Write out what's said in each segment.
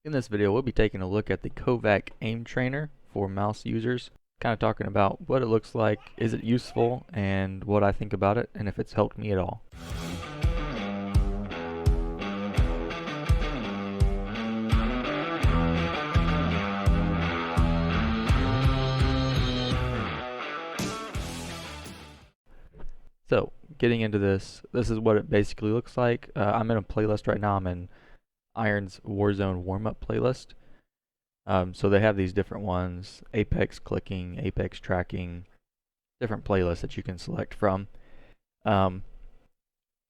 In this video, we'll be taking a look at the Kovaak aim trainer for mouse users, kind of talking about what it looks like, is it useful, and what I think about it, and if it's helped me at all. So, getting into this is what it basically looks like. I'm in a playlist right now. I'm in Iron's Warzone warm-up playlist. So they have these different ones: Apex clicking, Apex tracking, different playlists that you can select from.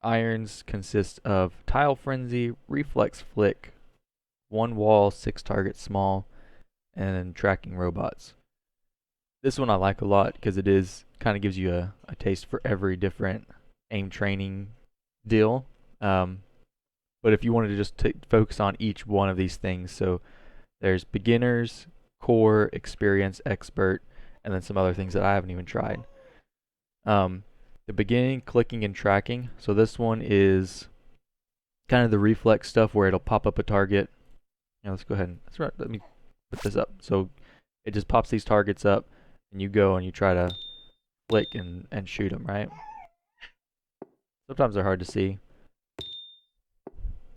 Irons consists of Tile Frenzy, Reflex Flick, one wall, 6 targets small, and then tracking robots. This one I like a lot because it is kind of gives you a taste for every different aim training deal. But if you wanted to just focus on each one of these things, so there's beginners, core, experience, expert, and then some other things that I haven't even tried. The beginning, clicking, and tracking. So this one is kind of the reflex stuff where it'll pop up a target. Let's go ahead and let me put this up. So it just pops these targets up, and you go and you try to flick and shoot them, right? Sometimes they're hard to see.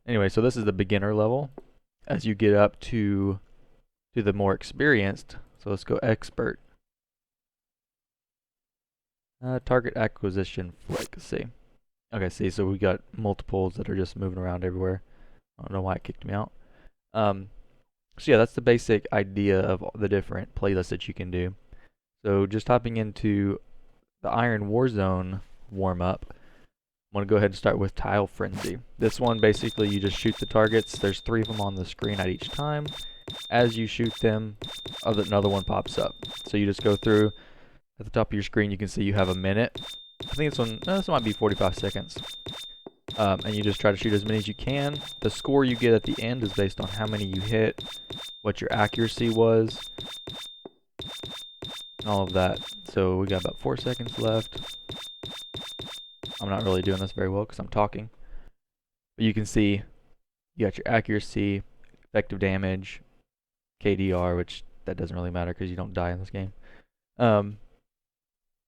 Anyway, so this is the beginner level. As you get up to the more experienced, so let's go expert. Target acquisition flick, let's see. Okay, see, so we got multiples that are just moving around everywhere. I don't know why it kicked me out. So yeah, that's the basic idea of the different playlists that you can do. So just hopping into the Iron Warzone warm-up, I'm going to go ahead and start with Tile Frenzy. This one, basically, you just shoot the targets. There's 3 of them on the screen at each time. As you shoot them, another one pops up. So you just go through. At the top of your screen, you can see you have a minute. I think this might be 45 seconds. And you just try to shoot as many as you can. The score you get at the end is based on how many you hit, what your accuracy was, and all of that. So we got about 4 seconds left. I'm not really doing this very well because I'm talking. But you can see you got your accuracy, effective damage, KDR, which that doesn't really matter because you don't die in this game. So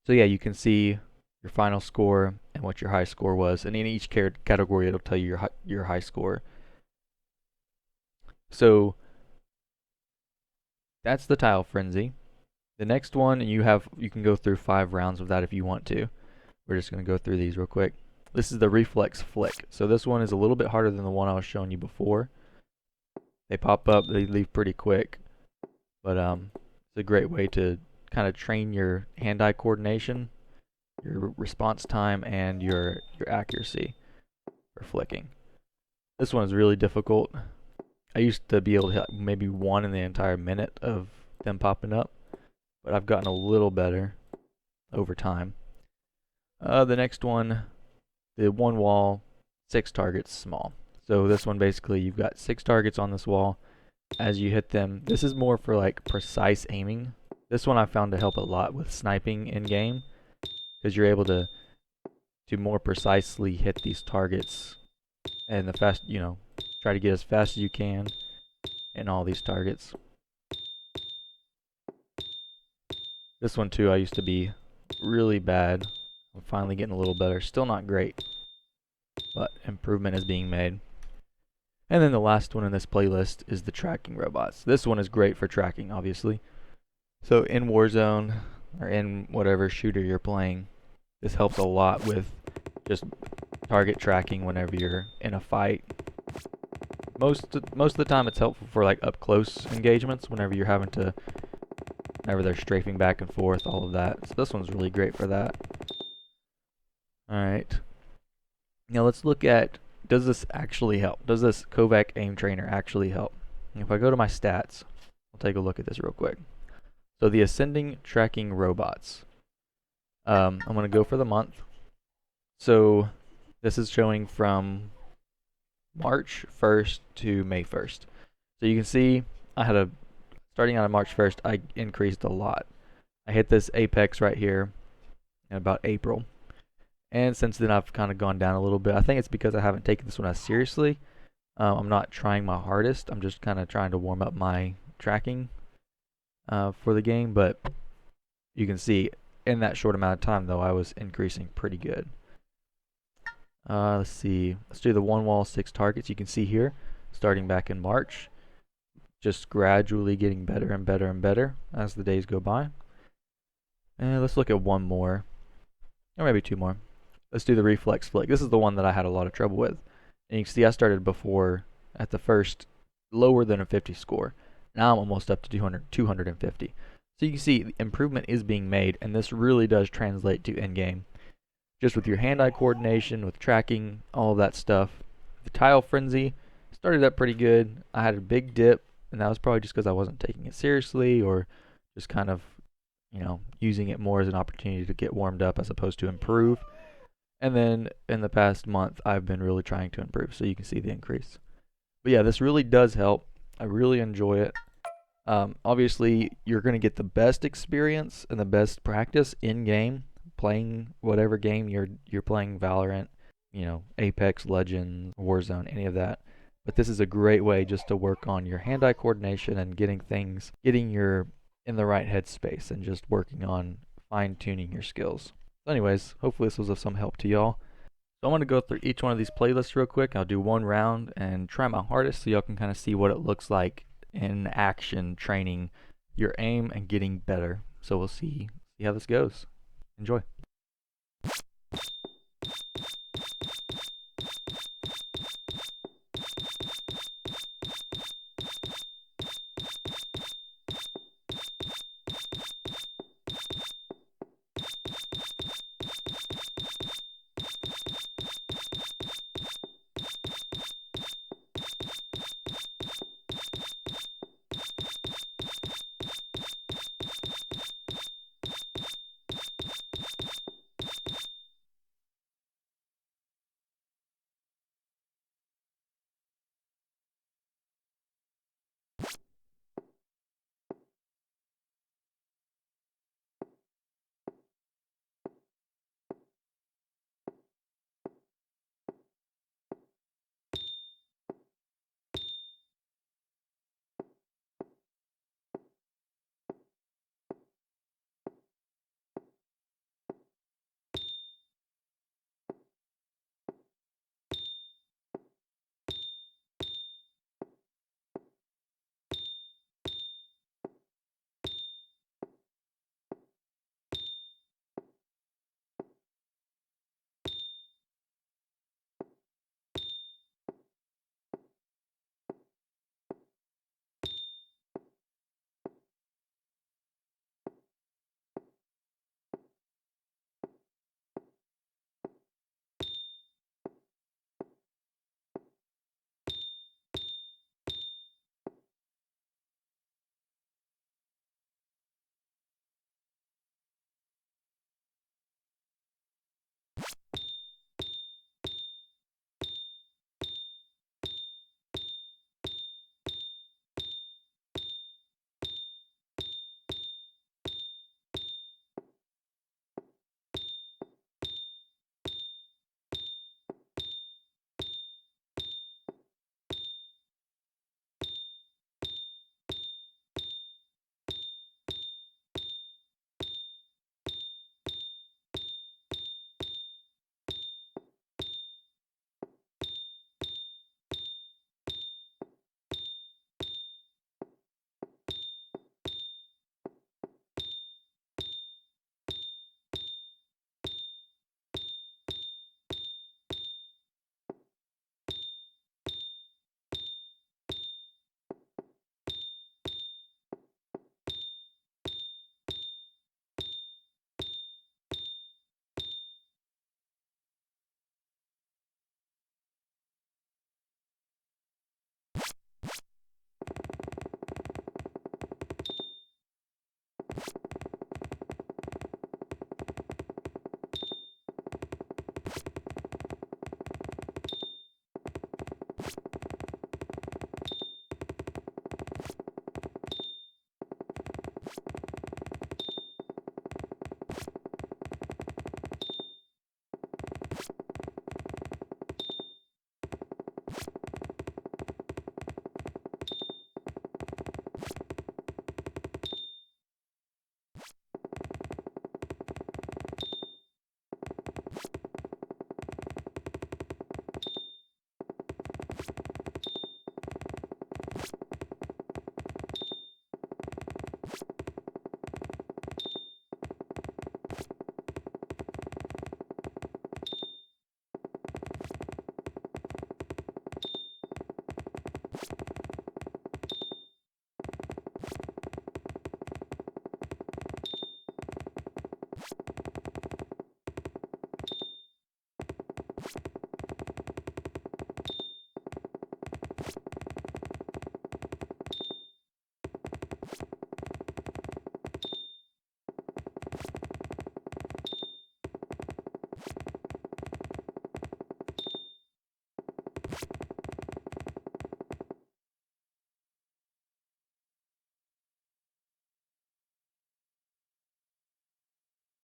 yeah, you can see your final score and what your high score was, and in each category it'll tell you your high score. So that's the Tile Frenzy. The next one, you can go through 5 rounds of that if you want to. We're just going to go through these real quick. This is the Reflex Flick. So this one is a little bit harder than the one I was showing you before. They pop up, they leave pretty quick, but it's a great way to kind of train your hand-eye coordination, your response time, and your accuracy for flicking. This one is really difficult. I used to be able to hit maybe 1 in the entire minute of them popping up, but I've gotten a little better over time. The next one, the one wall, 6 targets small. So this one, basically, you've got 6 targets on this wall. As you hit them, this is more for like precise aiming. This one I found to help a lot with sniping in game, because you're able to more precisely hit these targets, and try to get as fast as you can in all these targets. This one too, I used to be really bad. I'm finally getting a little better. Still not great, but improvement is being made. And then the last one in this playlist is the tracking robots. This one is great for tracking, obviously. So in Warzone, or in whatever shooter you're playing, this helps a lot with just target tracking whenever you're in a fight. Most of the time it's helpful for like up close engagements, whenever they're strafing back and forth, all of that. So this one's really great for that. Alright. Now let's look at, does this actually help? Does this Kovaak aim trainer actually help? If I go to my stats, I'll take a look at this real quick. So the ascending tracking robots. I'm going to go for the month. So this is showing from March 1st to May 1st. So you can see starting out of March 1st, I increased a lot. I hit this apex right here in about April. And since then I've kind of gone down a little bit. I think it's because I haven't taken this one as seriously. I'm not trying my hardest. I'm just kind of trying to warm up my tracking for the game, but you can see in that short amount of time, though, I was increasing pretty good. Let's see. Let's do the one wall, 6 targets. You can see here, starting back in March, just gradually getting better and better and better as the days go by. And let's look at one more, or maybe 2 more. Let's do the Reflex Flick. This is the one that I had a lot of trouble with. And you can see I started before at the first lower than a 50 score. Now I'm almost up to 250. So you can see the improvement is being made, and this really does translate to in-game. Just with your hand-eye coordination, with tracking, all of that stuff. The Tile Frenzy started up pretty good. I had a big dip, and that was probably just because I wasn't taking it seriously, or just kind of, using it more as an opportunity to get warmed up as opposed to improve. And then in the past month, I've been really trying to improve, so you can see the increase. But yeah, this really does help. I really enjoy it. Obviously, you're going to get the best experience and the best practice in game, playing whatever game you're playing, Valorant, Apex Legends, Warzone, any of that. But this is a great way just to work on your hand-eye coordination and getting your in the right headspace and just working on fine-tuning your skills. So anyways, hopefully this was of some help to y'all. So I'm going to go through each one of these playlists real quick. I'll do one round and try my hardest so y'all can kind of see what it looks like in action, training your aim and getting better. So we'll see how this goes. Enjoy.